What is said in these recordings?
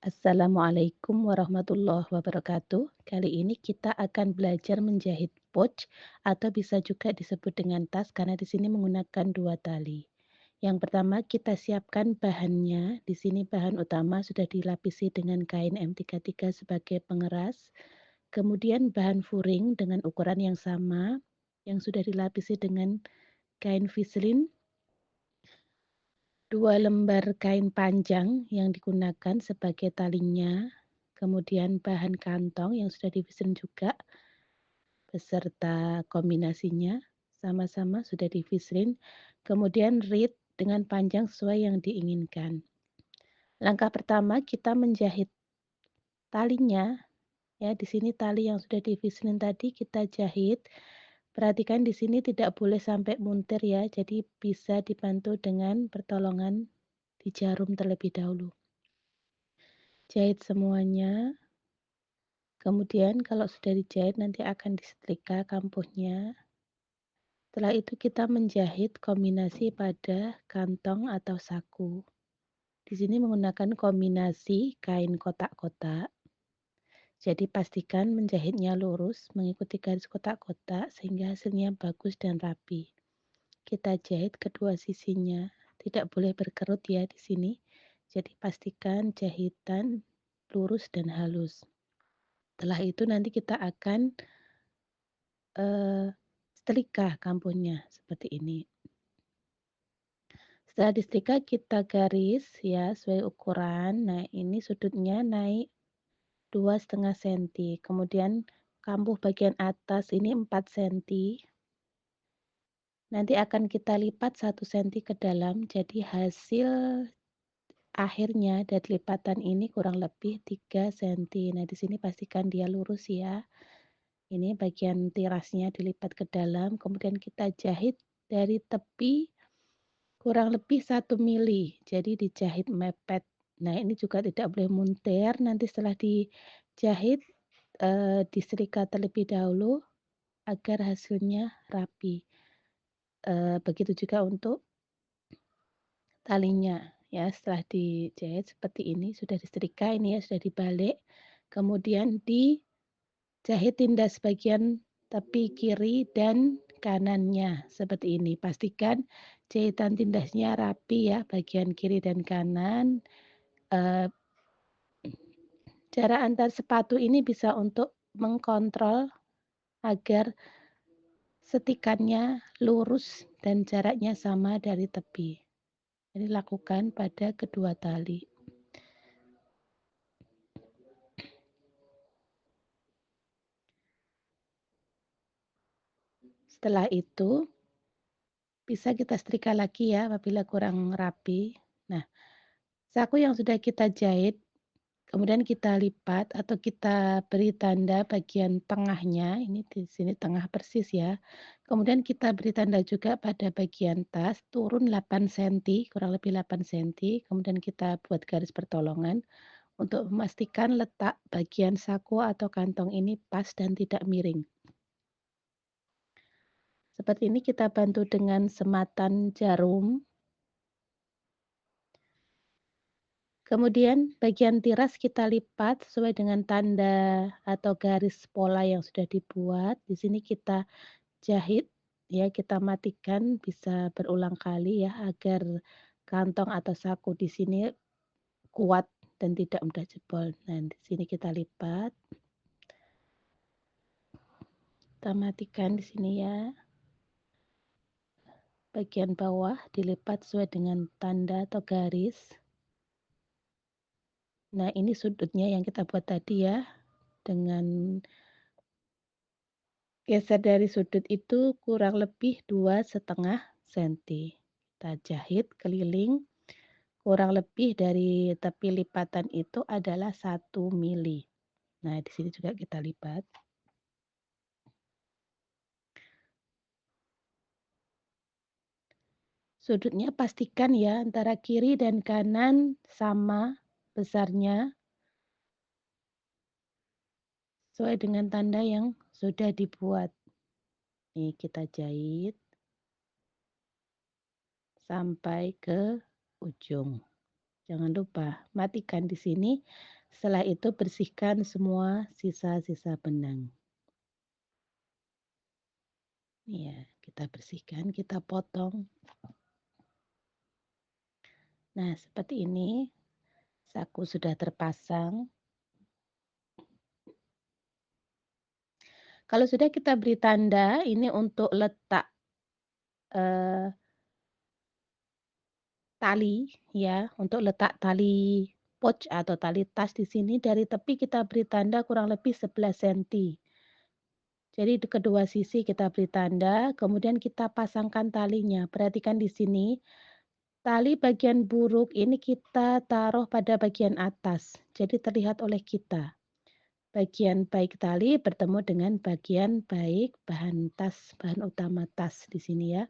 Assalamualaikum warahmatullahi wabarakatuh. Kali ini kita akan belajar menjahit pouch atau bisa juga disebut dengan tas karena di sini menggunakan dua tali. Yang pertama kita siapkan bahannya. Di sini bahan utama sudah dilapisi dengan kain M33 sebagai pengeras. Kemudian bahan furing dengan ukuran yang sama yang sudah dilapisi dengan kain vislin. 2 lembar kain panjang yang digunakan sebagai talinya, kemudian bahan kantong yang sudah divisin juga beserta kombinasinya, sama-sama sudah divisin, kemudian reed dengan panjang sesuai yang diinginkan. Langkah pertama kita menjahit talinya, ya di sini tali yang sudah divisin tadi kita jahit. Perhatikan di sini tidak boleh sampai muntir ya, jadi bisa dibantu dengan pertolongan di jarum terlebih dahulu. Jahit semuanya, kemudian kalau sudah dijahit nanti akan disetrika kampuhnya. Setelah itu kita menjahit kombinasi pada kantong atau saku. Di sini menggunakan kombinasi kain kotak-kotak. Jadi pastikan menjahitnya lurus mengikuti garis kotak-kotak sehingga hasilnya bagus dan rapi. Kita jahit kedua sisinya, tidak boleh berkerut ya di sini. Jadi pastikan jahitan lurus dan halus. Setelah itu nanti kita akan Eee, setrika kampunnya seperti ini. Setelah disetrika kita garis ya sesuai ukuran. Nah ini sudutnya naik 2,5 senti. Kemudian kampuh bagian atas ini 4 senti. Nanti akan kita lipat 1 senti ke dalam. Jadi hasil akhirnya dari lipatan ini kurang lebih 3 senti. Nah di sini pastikan dia lurus ya. Ini bagian tirasnya dilipat ke dalam. Kemudian kita jahit dari tepi kurang lebih 1 mili, jadi dijahit mepet. Nah, ini juga tidak boleh muntir, nanti setelah dijahit, disetrika terlebih dahulu agar hasilnya rapi. Begitu juga untuk talinya, ya. Setelah dijahit seperti ini, sudah disetrika ini ya, sudah dibalik, kemudian dijahit tindas bagian tepi kiri dan kanannya seperti ini. Pastikan jahitan tindasnya rapi ya, bagian kiri dan kanan. Eee, Jarak antar sepatu ini bisa untuk mengkontrol agar setikannya lurus dan jaraknya sama dari tepi. Jadi lakukan pada kedua tali. Setelah itu bisa kita setrika lagi ya apabila kurang rapi. Nah, saku yang sudah kita jahit kemudian kita lipat atau kita beri tanda bagian tengahnya, ini di sini tengah persis ya. Kemudian kita beri tanda juga pada bagian tas, turun 8 senti, kurang lebih 8 senti. Kemudian kita buat garis pertolongan untuk memastikan letak bagian saku atau kantong ini pas dan tidak miring. Seperti ini kita bantu dengan sematan jarum. Kemudian bagian tiras kita lipat sesuai dengan tanda atau garis pola yang sudah dibuat. Di sini kita jahit ya, kita matikan bisa berulang kali ya agar kantong atau saku di sini kuat dan tidak mudah jebol. Nah, di sini kita lipat, kita matikan di sini ya. Bagian bawah dilipat sesuai dengan tanda atau garis. Nah, ini sudutnya yang kita buat tadi ya, dengan geser dari sudut itu kurang lebih 2,5 senti. Kita jahit keliling, kurang lebih dari tepi lipatan itu adalah 1 mili. Nah, di sini juga kita lipat. Sudutnya pastikan ya antara kiri dan kanan sama besarnya sesuai dengan tanda yang sudah dibuat. Nih kita jahit sampai ke ujung. Jangan lupa matikan di sini. Setelah itu bersihkan semua sisa-sisa benang. Ya, kita bersihkan, kita potong. Nah, seperti ini. Saku sudah terpasang. Kalau sudah kita beri tanda ini untuk letak, eee, tali ya, untuk letak tali pouch atau tali tas di sini dari tepi kita beri tanda kurang lebih 11 senti. Jadi di kedua sisi kita beri tanda, kemudian kita pasangkan talinya. Perhatikan di sini, tali bagian buruk ini kita taruh pada bagian atas, jadi terlihat oleh kita. Bagian baik tali bertemu dengan bagian baik bahan tas, bahan utama tas di sini ya.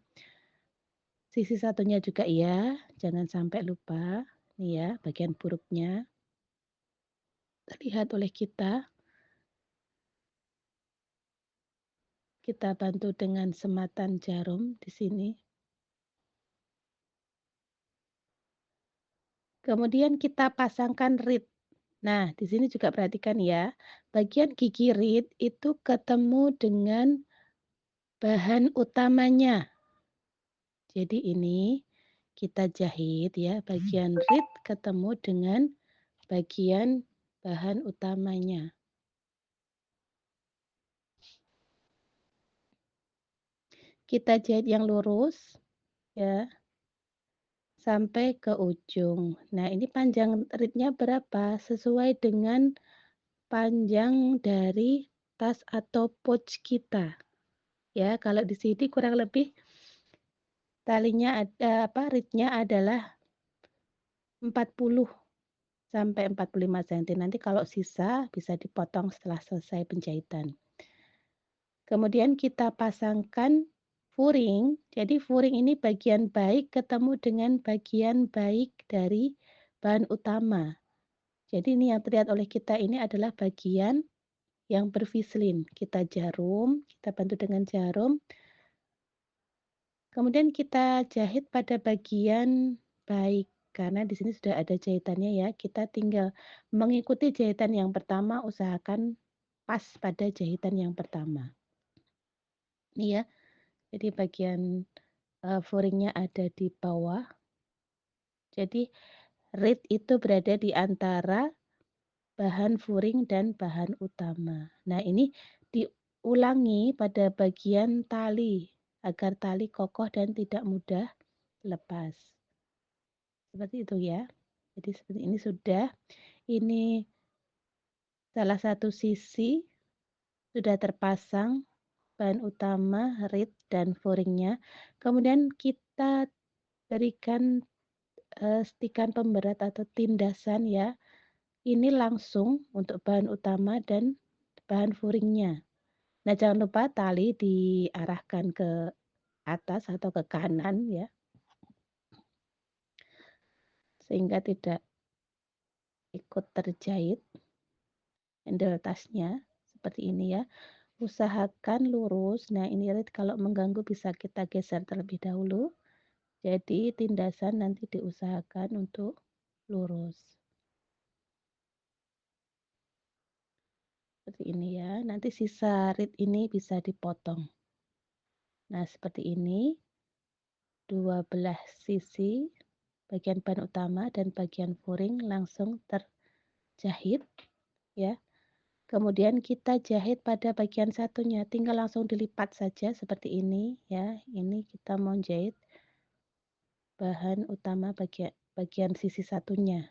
Sisi satunya juga ya, jangan sampai lupa. Nih ya, bagian buruknya terlihat oleh kita. Kita bantu dengan sematan jarum di sini. Kemudian kita pasangkan reed. Nah, di sini juga perhatikan ya, bagian gigi reed itu ketemu dengan bahan utamanya. Jadi ini kita jahit ya, bagian reed ketemu dengan bagian bahan utamanya. Kita jahit yang lurus ya, sampai ke ujung. Nah, ini panjang reednya berapa? Sesuai dengan panjang dari tas atau pouch kita. Ya, kalau di sini kurang lebih talinya ada apa, reednya adalah 40 sampai 45 senti. Nanti kalau sisa bisa dipotong setelah selesai penjahitan. Kemudian kita pasangkan furing. Jadi furing ini bagian baik ketemu dengan bagian baik dari bahan utama. Jadi ini yang terlihat oleh kita ini adalah bagian yang bervislin. Kita jarum, kita bantu dengan jarum. Kemudian kita jahit pada bagian baik. Karena di sini sudah ada jahitannya ya. Kita tinggal mengikuti jahitan yang pertama, usahakan pas pada jahitan yang pertama. Ini ya. Jadi bagian furingnya ada di bawah. Jadi reed itu berada di antara bahan furing dan bahan utama. Nah, ini diulangi pada bagian tali agar tali kokoh dan tidak mudah lepas. Seperti itu ya. Jadi seperti ini sudah. Ini salah satu sisi sudah terpasang bahan utama, reed dan furingnya. Kemudian kita berikan stikan pemberat atau tindasan ya. Ini langsung untuk bahan utama dan bahan furingnya. Nah, jangan lupa tali diarahkan ke atas atau ke kanan ya, sehingga tidak ikut terjahit handle tasnya seperti ini ya. Usahakan lurus. Nah, ini Rit, kalau mengganggu bisa kita geser terlebih dahulu. Jadi tindasan nanti diusahakan untuk lurus. Seperti ini ya. Nanti sisa Rit ini bisa dipotong. Nah, seperti ini. Dua belah sisi bagian ban utama dan bagian furing langsung terjahit ya. Kemudian kita jahit pada bagian satunya, tinggal langsung dilipat saja seperti ini ya. Ini kita mau jahit bahan utama bagian sisi satunya.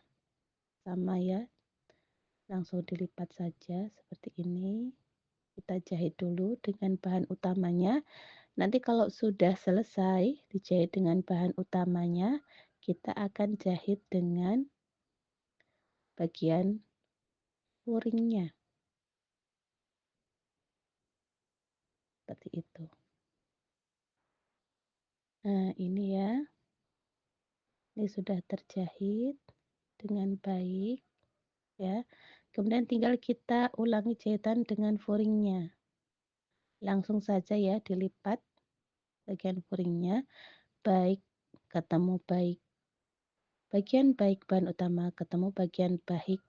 Sama ya, langsung dilipat saja seperti ini. Kita jahit dulu dengan bahan utamanya. Nanti kalau sudah selesai dijahit dengan bahan utamanya, kita akan jahit dengan bagian luringnya, seperti itu. Nah, ini ya, ini sudah terjahit dengan baik ya. Kemudian tinggal kita ulangi jahitan dengan furingnya. Langsung saja ya dilipat bagian furingnya, baik ketemu baik bagian baik bahan utama ketemu bagian baik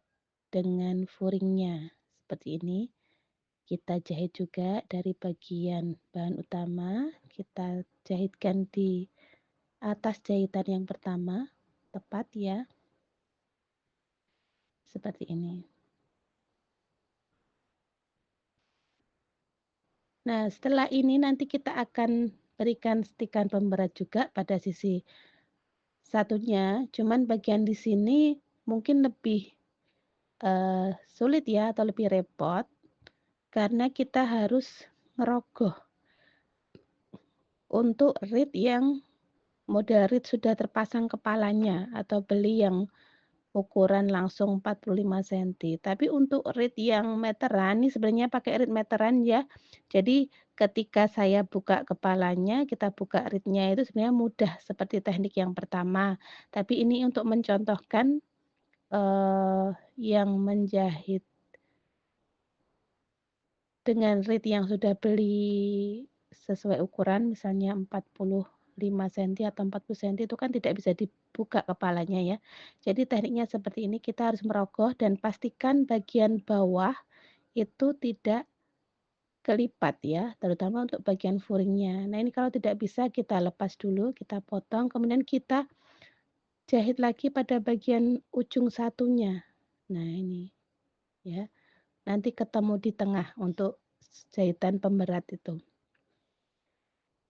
dengan furingnya. Seperti ini. Kita jahit juga dari bagian bahan utama, kita jahitkan di atas jahitan yang pertama, tepat ya, seperti ini. Nah, setelah ini nanti kita akan berikan stikan pemberat juga pada sisi satunya, cuman bagian di sini mungkin lebih sulit ya atau lebih repot karena kita harus ngerogoh untuk reed yang model reed sudah terpasang kepalanya atau beli yang ukuran langsung 45 senti. Tapi untuk reed yang meteran, ini sebenarnya pakai reed meteran ya. Jadi ketika saya buka kepalanya, kita buka reednya itu sebenarnya mudah seperti teknik yang pertama. Tapi ini untuk mencontohkan, yang menjahit dengan reed yang sudah beli sesuai ukuran misalnya 45 senti atau 40 senti itu kan tidak bisa dibuka kepalanya ya. Jadi tekniknya seperti ini, kita harus merogoh dan pastikan bagian bawah itu tidak kelipat ya, terutama untuk bagian furingnya. Nah ini kalau tidak bisa kita lepas dulu, kita potong, kemudian kita jahit lagi pada bagian ujung satunya. Nah ini ya, nanti ketemu di tengah untuk jahitan pemberat itu.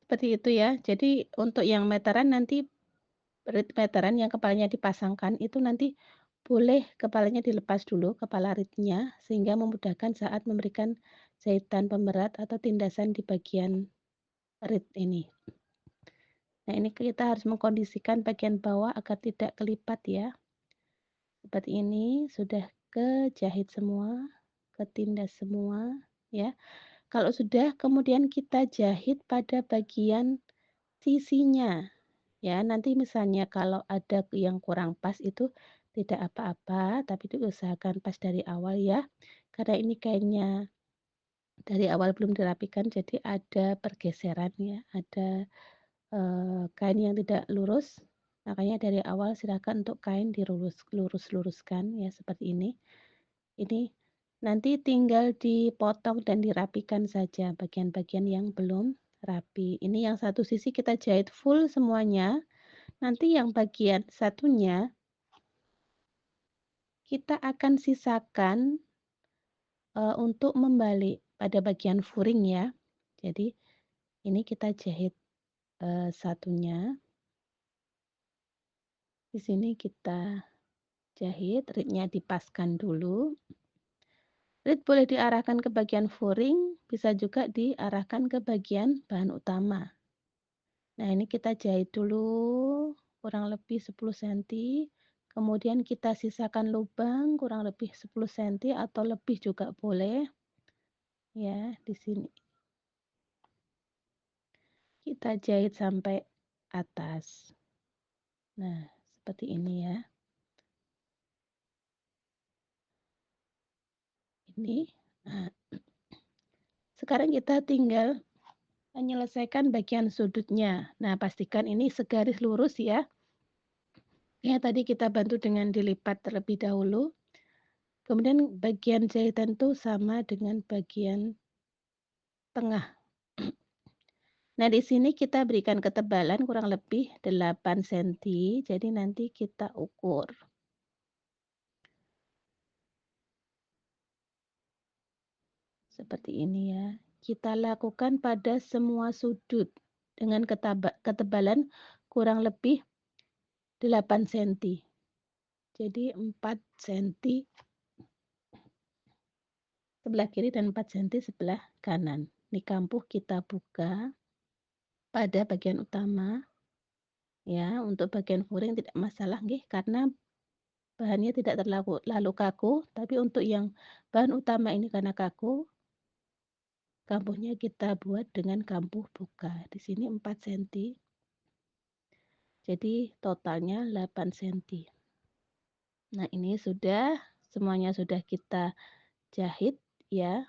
Seperti itu ya. Jadi untuk yang meteran nanti reed meteran yang kepalanya dipasangkan itu nanti boleh kepalanya dilepas dulu, kepala reednya, sehingga memudahkan saat memberikan jahitan pemberat atau tindasan di bagian reed ini. Nah, ini kita harus mengkondisikan bagian bawah agar tidak kelipat ya. Seperti ini sudah kejahit semua, ketindas semua ya. Kalau sudah kemudian kita jahit pada bagian sisinya. Ya, nanti misalnya kalau ada yang kurang pas itu tidak apa-apa, tapi diusahakan pas dari awal ya. Karena ini kainnya dari awal belum dirapikan, jadi ada pergeseran ya, ada kain yang tidak lurus. Makanya dari awal silakan untuk kain lurus-luruskan ya seperti ini. Ini nanti tinggal dipotong dan dirapikan saja bagian-bagian yang belum rapi. Ini yang satu sisi kita jahit full semuanya. Nanti yang bagian satunya, kita akan sisakan, untuk membalik pada bagian furing ya. Jadi ini kita jahit, satunya, di sini kita jahit, reed-nya dipaskan dulu. Reed boleh diarahkan ke bagian furing, bisa juga diarahkan ke bagian bahan utama. Nah ini kita jahit dulu kurang lebih 10 senti, kemudian kita sisakan lubang kurang lebih 10 senti atau lebih juga boleh. Ya, di sini kita jahit sampai atas. Nah, seperti ini ya. Ini. Nah, sekarang kita tinggal menyelesaikan bagian sudutnya. Nah, pastikan ini segaris lurus ya. Ya, tadi kita bantu dengan dilipat terlebih dahulu. Kemudian bagian jahitan itu sama dengan bagian tengah. Nah, di sini kita berikan ketebalan kurang lebih 8 senti. Jadi nanti kita ukur. Seperti ini ya. Kita lakukan pada semua sudut dengan ketebalan kurang lebih 8 senti. Jadi 4 senti sebelah kiri dan 4 senti sebelah kanan. Ini kampuh kita buka pada bagian utama ya. Untuk bagian furing tidak masalah nggih karena bahannya tidak terlalu kaku, tapi untuk yang bahan utama ini karena kaku, kampuhnya kita buat dengan kampuh buka. Di sini 4 senti. Jadi totalnya 8 senti. Nah, ini sudah semuanya sudah kita jahit ya.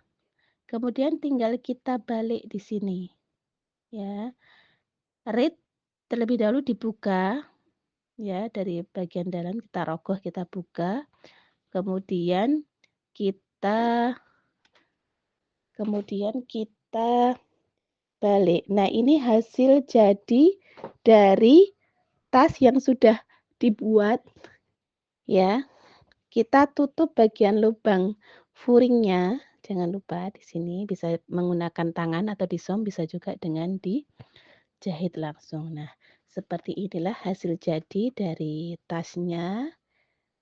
Kemudian tinggal kita balik di sini ya. Reed terlebih dahulu dibuka ya, dari bagian dalam kita rogoh, kita buka, kemudian kita kita balik. Nah, ini hasil jadi dari tas yang sudah dibuat ya. Kita tutup bagian lubang furingnya, jangan lupa di sini bisa menggunakan tangan atau disom, bisa juga dengan dijahit langsung. Nah, seperti inilah hasil jadi dari tasnya,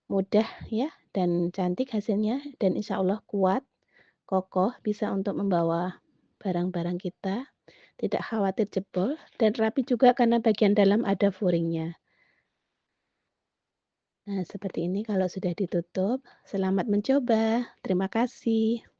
mudah ya dan cantik hasilnya dan insya Allah kuat, kokoh, bisa untuk membawa barang-barang kita, tidak khawatir jebol dan rapi juga karena bagian dalam ada furingnya. Nah, seperti ini kalau sudah ditutup. Selamat mencoba. Terima kasih.